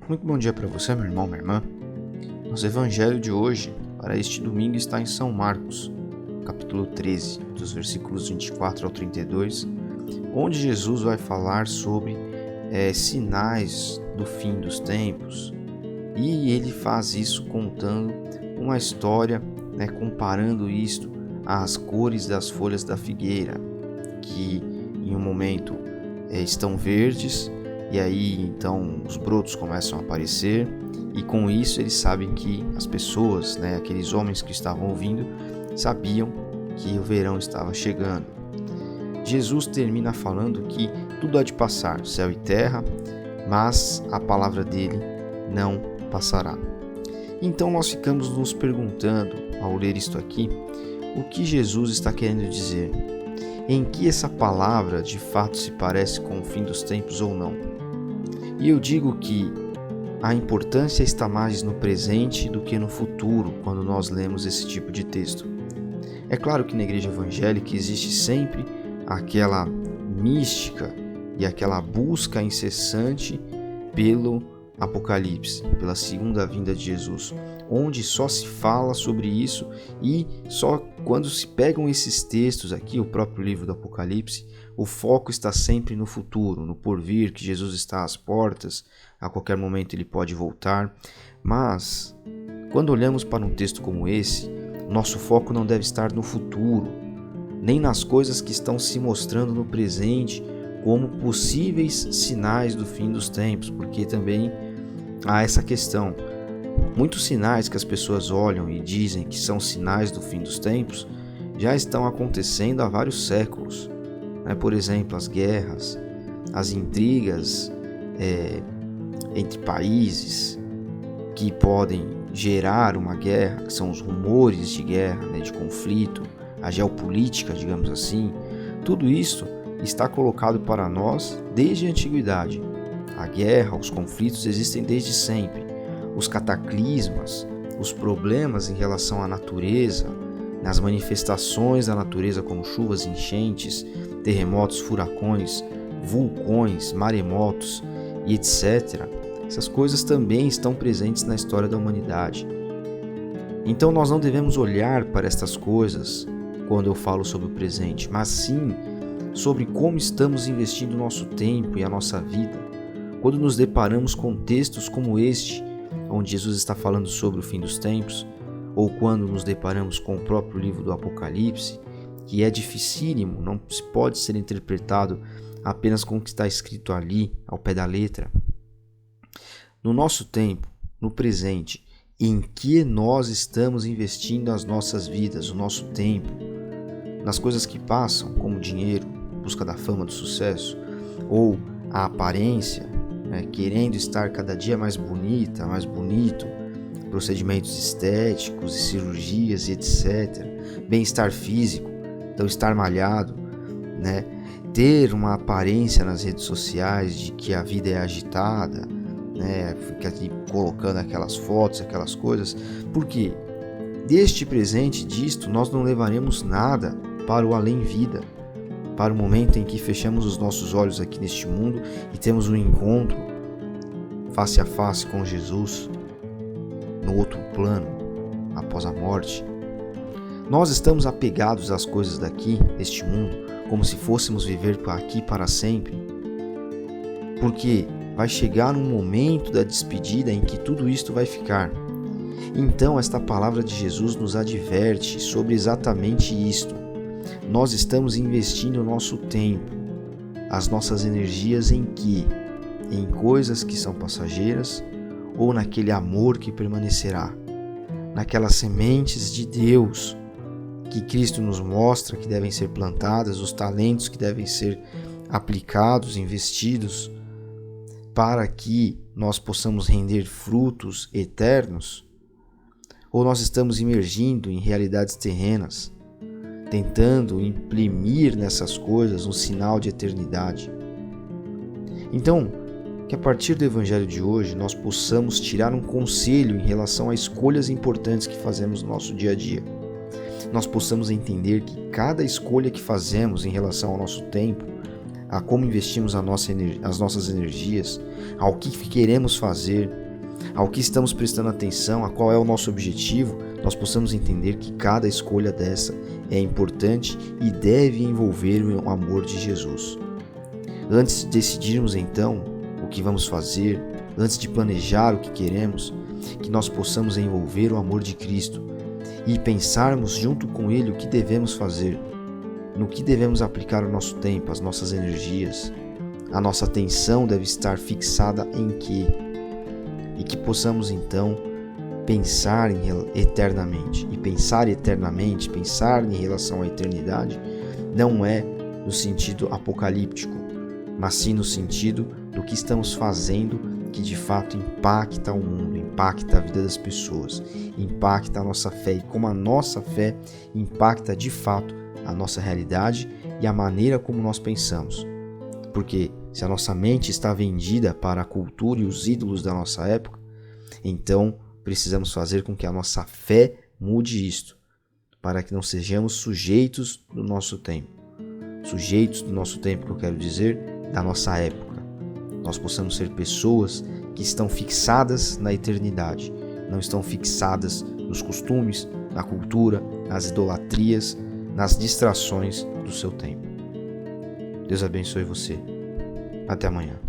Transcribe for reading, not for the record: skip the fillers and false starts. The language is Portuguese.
Muito bom dia para você, meu irmão, minha irmã. Nosso evangelho de hoje, para este domingo, está em São Marcos, capítulo 13, dos versículos 24 ao 32, onde Jesus vai falar sobre sinais do fim dos tempos. E ele faz isso contando uma história, comparando isto às cores das folhas da figueira, que em um momento estão verdes, e aí então os brotos começam a aparecer, e com isso eles sabem que as pessoas, aqueles homens que estavam ouvindo, sabiam que o verão estava chegando. Jesus termina falando que tudo há de passar, céu e terra, mas a palavra dele não passará. Então nós ficamos nos perguntando, ao ler isto aqui, o que Jesus está querendo dizer? Em que essa palavra de fato se parece com o fim dos tempos ou não? E eu digo que a importância está mais no presente do que no futuro quando nós lemos esse tipo de texto. É claro que na igreja evangélica existe sempre aquela mística e aquela busca incessante pelo Apocalipse, pela segunda vinda de Jesus, onde só se fala sobre isso, e só quando se pegam esses textos aqui, o próprio livro do Apocalipse, o foco está sempre no futuro, no porvir, que Jesus está às portas, a qualquer momento ele pode voltar. Mas, quando olhamos para um texto como esse, nosso foco não deve estar no futuro, nem nas coisas que estão se mostrando no presente como possíveis sinais do fim dos tempos, porque também há essa questão. Muitos sinais que as pessoas olham e dizem que são sinais do fim dos tempos já estão acontecendo há vários séculos. Por exemplo, as guerras, as intrigas entre países que podem gerar uma guerra, que são os rumores de guerra, de conflito, a geopolítica, digamos assim. Tudo isso está colocado para nós desde a antiguidade. A guerra, os conflitos existem desde sempre. Os cataclismas, os problemas em relação à natureza, nas manifestações da natureza como chuvas, enchentes, terremotos, furacões, vulcões, maremotos e etc. Essas coisas também estão presentes na história da humanidade. Então nós não devemos olhar para estas coisas quando eu falo sobre o presente, mas sim sobre como estamos investindo o nosso tempo e a nossa vida. Quando nos deparamos com textos como este, onde Jesus está falando sobre o fim dos tempos, ou quando nos deparamos com o próprio livro do Apocalipse, que é dificílimo, não pode ser interpretado apenas com o que está escrito ali, ao pé da letra. No nosso tempo, no presente, em que nós estamos investindo as nossas vidas, o nosso tempo, nas coisas que passam, como dinheiro, busca da fama, do sucesso, ou a aparência, querendo estar cada dia mais bonita, mais bonito, procedimentos estéticos e cirurgias e etc. Bem-estar físico, então estar malhado, ter uma aparência nas redes sociais de que a vida é agitada, fica aqui colocando aquelas fotos, aquelas coisas, porque deste presente, disto, nós não levaremos nada para o além-vida, para o momento em que fechamos os nossos olhos aqui neste mundo e temos um encontro face a face com Jesus no outro plano, após a morte. Nós estamos apegados às coisas daqui, deste mundo, como se fôssemos viver aqui para sempre, porque vai chegar um momento da despedida em que tudo isto vai ficar. Então esta palavra de Jesus nos adverte sobre exatamente isto. Nós estamos investindo o nosso tempo, as nossas energias em quê? Em coisas que são passageiras ou naquele amor que permanecerá? Naquelas sementes de Deus que Cristo nos mostra que devem ser plantadas, os talentos que devem ser aplicados, investidos, para que nós possamos render frutos eternos? Ou nós estamos imergindo em realidades terrenas, tentando imprimir nessas coisas um sinal de eternidade? Então, que a partir do evangelho de hoje nós possamos tirar um conselho em relação a escolhas importantes que fazemos no nosso dia a dia. Nós possamos entender que cada escolha que fazemos em relação ao nosso tempo, a como investimos as nossas energias, ao que queremos fazer, ao que estamos prestando atenção, a qual é o nosso objetivo, nós possamos entender que cada escolha dessa é importante e deve envolver o amor de Jesus. Antes de decidirmos então o que vamos fazer, antes de planejar o que queremos, que nós possamos envolver o amor de Cristo e pensarmos junto com Ele o que devemos fazer, no que devemos aplicar o nosso tempo, as nossas energias. A nossa atenção deve estar fixada em quê? E que possamos então pensar eternamente. E pensar eternamente, pensar em relação à eternidade, não é no sentido apocalíptico, mas sim no sentido do que estamos fazendo que de fato impacta o mundo, impacta a vida das pessoas, impacta a nossa fé e como a nossa fé impacta de fato a nossa realidade e a maneira como nós pensamos. Porque se a nossa mente está vendida para a cultura e os ídolos da nossa época, então precisamos fazer com que a nossa fé mude isto, para que não sejamos sujeitos do nosso tempo. Sujeitos do nosso tempo, que eu quero dizer, da nossa época. Nós possamos ser pessoas que estão fixadas na eternidade, não estão fixadas nos costumes, na cultura, nas idolatrias, nas distrações do seu tempo. Deus abençoe você. Até amanhã.